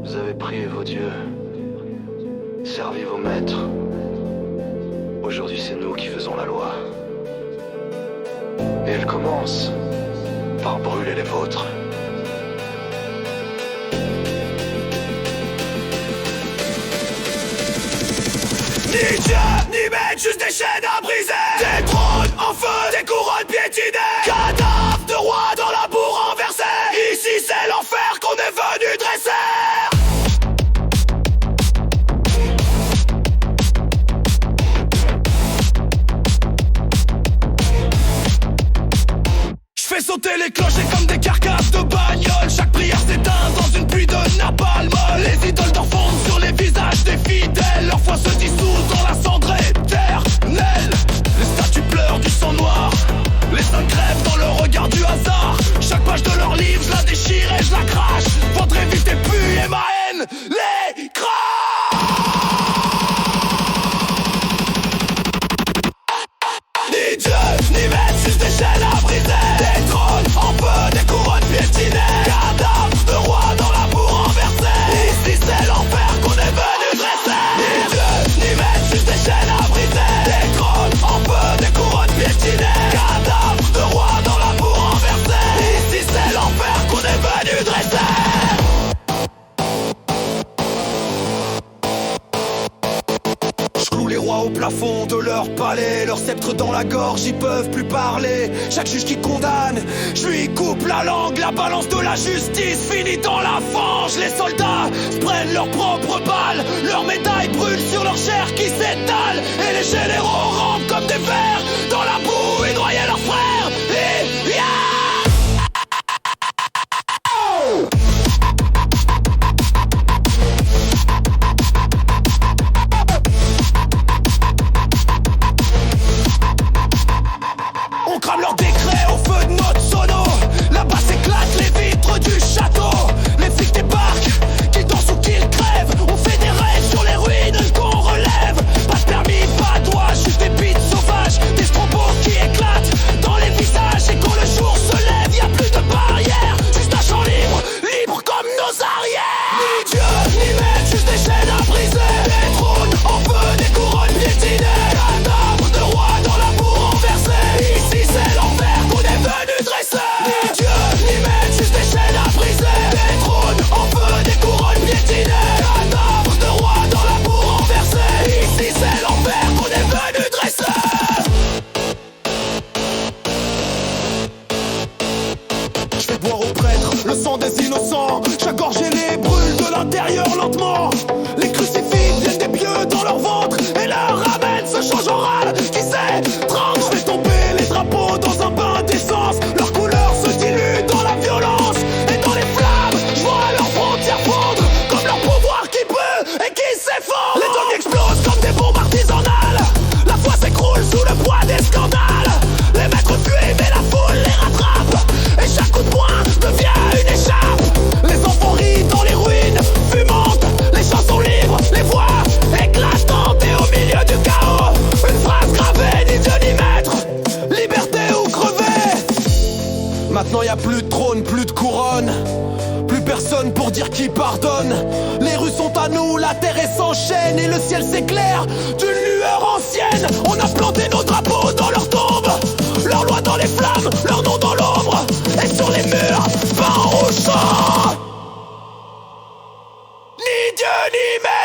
Vous avez prié vos dieux, servi vos maîtres. Aujourd'hui, c'est nous qui faisons la loi. Et elle commence par brûler les vôtres. Ni Dieu, ni maître, juste des chaînes à briser. Des trônes en feu, des couronnes piétinées. Cadavres de rois dans la boue renversée. Ici c'est l'enfer qu'on est venu dresser. J'fais sauter les clochers comme des carcasses de bagnole. Chaque prière s'éteint dans une pluie de napalm. Les idoles d'or fondent sur les visages des fidèles. Leur foi se dissout dans la cendre éternelle. Les statues pleurent du sang noir. Les saints crèvent dans le regard du hasard. Chaque page de leur livre, je la déchire et je la crache. Votre éviter pue et ma haine les crache. Ni Dieu, ni maître, juste des chaînes à briser. Des trônes en feu, des couronnes piétinées. Cadavres de rois dans la boue renversée. Ici c'est l'enfer qu'on est venu dresser. Ni Dieu, ni maître, juste des chaînes à briser. Des trônes en feu, des couronnes piétinées. Cadavres de rois dans la boue renversée. Ici c'est l'enfer qu'on est venu dresser. Les rois au plafond de leur palais, leur sceptre dans la gorge, ils peuvent plus parler. Chaque juge qui condamne, je lui coupe la langue. La balance de la justice finit dans la fange. Les soldats se prennent leurs propres balles. Leurs médailles brûlent sur leur chair qui s'étale. Et les généraux rampent comme des vers dans la boue et noient leurs frères. Et on crame leurs décrets au feu de notre sono. Là-bas s'éclatent les vitres du château. Les flics débarquent, qu'ils dansent ou qu'ils crèvent. On fait des raids sur les ruines qu'on relève. Pas de permis, pas de droit, juste des bites sauvages. Des strobos qui éclatent dans les visages. Et quand le jour se lève, y'a plus de barrières. Juste un champ libre, libre comme nos arrières. Ni Dieu, ni maître, juste des chaînes à briser. Des trônes en feu, des couronnes piétinées. Cadavres de rois dans la boue renversée. Ici c'est l'enfer qu'on est venu dresser. Ni Dieu, ni maître, juste des chaînes à briser. Des trônes en feu, des couronnes piétinées. Cadavres de rois dans la boue renversée. Ici c'est l'enfer qu'on est venu dresser. Je fais boire aux prêtres le sang des innocents. Chaque gorgée les brûle de l'intérieur lentement. Les crucifix viennent des pieux dans leur ventre et leur ramènent ce change oral qui s'étrangle. Je fais tomber les drapeaux dans un bain d'essence. Leur couleur se dilue dans la violence et dans les flammes. Je vois leurs frontières fondre comme leur pouvoir qui brûle et qui s'effondre. Les dogmes explosent comme des bombes artisanales. La foi s'écroule sous le poids des scandales. Les maîtres fuient mais la foule les rattrape. Et chaque coup de poing devient une écharpe. Les enfants rient dans les ruines fumantes. Les chansons libres, les voix éclatantes. Et au milieu du chaos, une phrase gravée, ni Dieu ni maître, liberté ou crever. Maintenant y a plus de trône, plus de couronne. Plus personne pour dire qui pardonne. Les rues sont à nous, la terre est sans chaîne. Et le ciel s'éclaire d'une lueur ancienne. On a planté nos drapeaux dans leurs tombes. Leur loi dans les flammes, leur nom dans l'ombre. Et sur les murs, peint au champ. Ni Dieu ni maître.